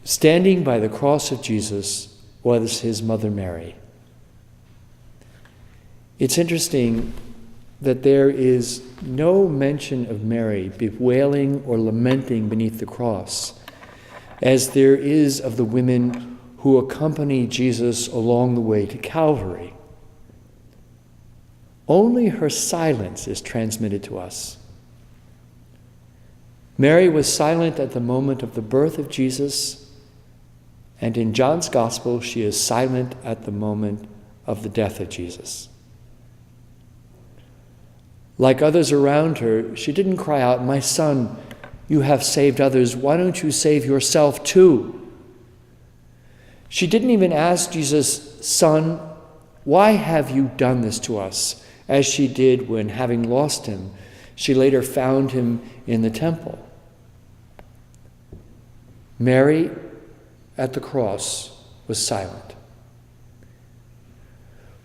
Standing by the cross of Jesus was his mother Mary. It's interesting that there is no mention of Mary bewailing or lamenting beneath the cross, as there is of the women who accompany Jesus along the way to Calvary. Only her silence is transmitted to us. Mary was silent at the moment of the birth of Jesus, and in John's Gospel, she is silent at the moment of the death of Jesus. Like others around her, she didn't cry out, "My son, you have saved others. Why don't you save yourself too?" She didn't even ask Jesus, "Son, why have you done this to us?" as she did when, having lost him, she later found him in the temple. Mary, at the cross, was silent.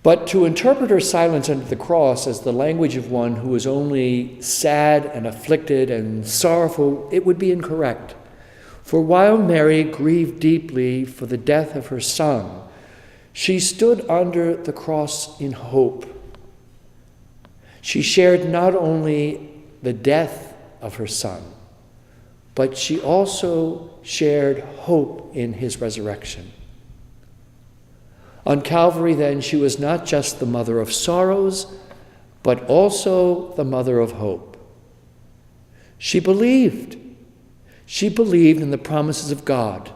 But to interpret her silence under the cross as the language of one who is only sad and afflicted and sorrowful, it would be incorrect. For while Mary grieved deeply for the death of her son, she stood under the cross in hope. She shared not only the death of her son, but she also shared hope in his resurrection. On Calvary, then, she was not just the mother of sorrows, but also the mother of hope. She believed. She believed in the promises of God.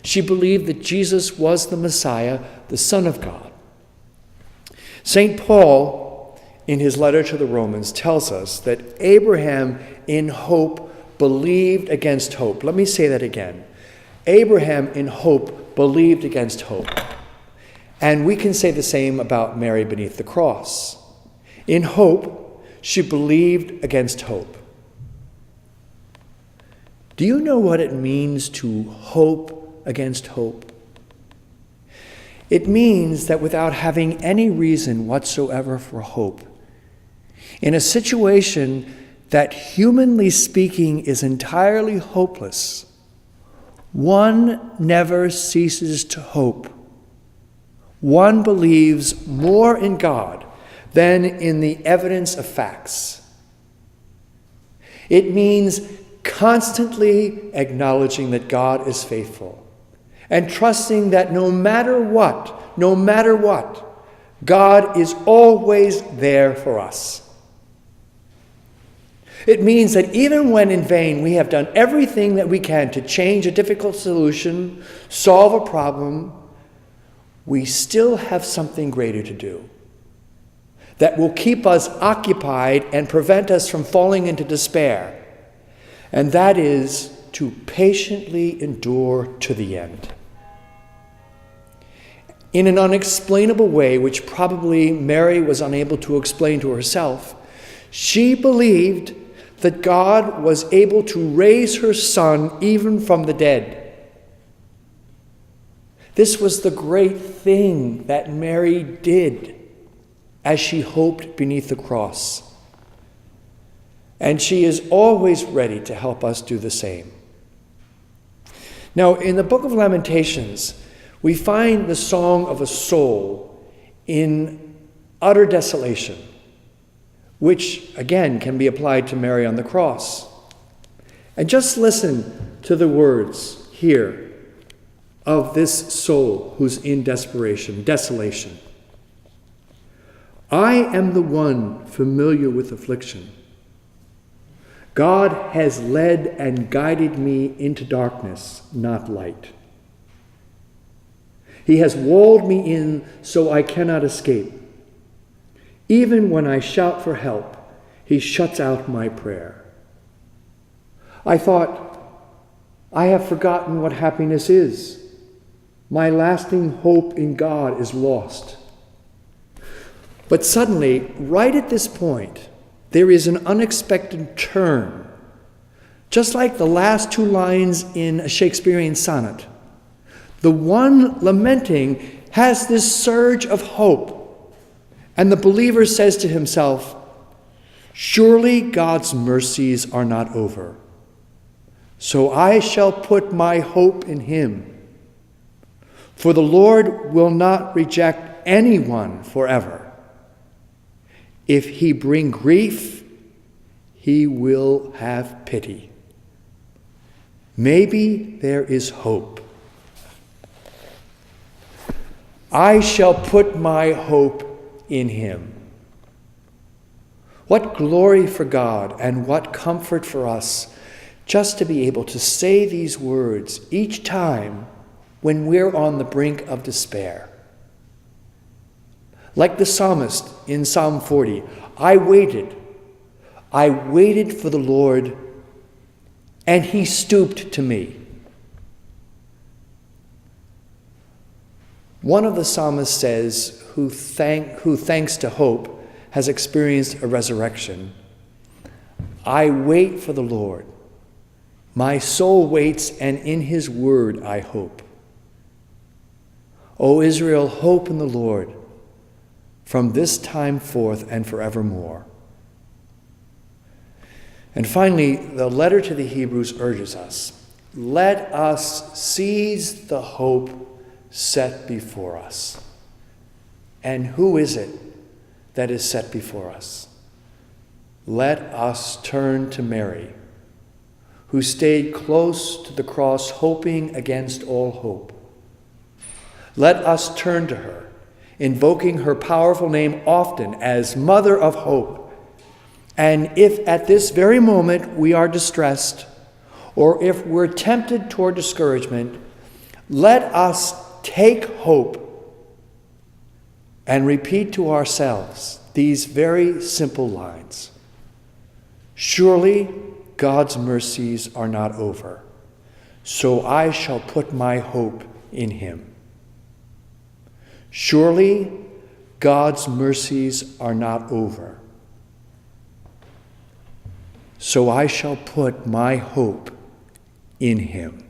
She believed that Jesus was the Messiah, the Son of God. St. Paul, in his letter to the Romans, tells us that Abraham, in hope, believed against hope. Let me say that again. Abraham, in hope, believed against hope. And we can say the same about Mary beneath the cross. In hope, she believed against hope. Do you know what it means to hope against hope? It means that without having any reason whatsoever for hope, in a situation that, humanly speaking, is entirely hopeless, one never ceases to hope. One believes more in God than in the evidence of facts. It means constantly acknowledging that God is faithful and trusting that no matter what, God is always there for us. It means that even when in vain we have done everything that we can to change a difficult solution, solve a problem, we still have something greater to do that will keep us occupied and prevent us from falling into despair. And that is to patiently endure to the end. In an unexplainable way, which probably Mary was unable to explain to herself, she believed that God was able to raise her son even from the dead. This was the great thing that Mary did as she hoped beneath the cross. And she is always ready to help us do the same. Now, in the book of Lamentations, we find the song of a soul in utter desolation, which, again, can be applied to Mary on the cross. And just listen to the words here of this soul who's in desperation, desolation. I am the one familiar with affliction. God has led and guided me into darkness, not light. He has walled me in so I cannot escape. Even when I shout for help, he shuts out my prayer. I thought, I have forgotten what happiness is. My lasting hope in God is lost. But suddenly, right at this point, there is an unexpected turn. Just like the last two lines in a Shakespearean sonnet, the one lamenting has this surge of hope, and the believer says to himself, surely God's mercies are not over. So I shall put my hope in him. For the Lord will not reject anyone forever. If he bring grief, he will have pity. Maybe there is hope. I shall put my hope in him. What glory for God and what comfort for us just to be able to say these words each time when we're on the brink of despair. Like the psalmist in Psalm 40, I waited for the Lord, and he stooped to me. One of the psalmists says, who thanks to hope, has experienced a resurrection. I wait for the Lord. My soul waits, and in his word I hope. O Israel, hope in the Lord from this time forth and forevermore. And finally, the letter to the Hebrews urges us, let us seize the hope set before us. And who is it that is set before us? Let us turn to Mary, who stayed close to the cross, hoping against all hope. Let us turn to her, invoking her powerful name often as Mother of Hope. And if at this very moment we are distressed, or if we're tempted toward discouragement, let us take hope and repeat to ourselves these very simple lines. Surely God's mercies are not over, so I shall put my hope in him. Surely God's mercies are not over, so I shall put my hope in him.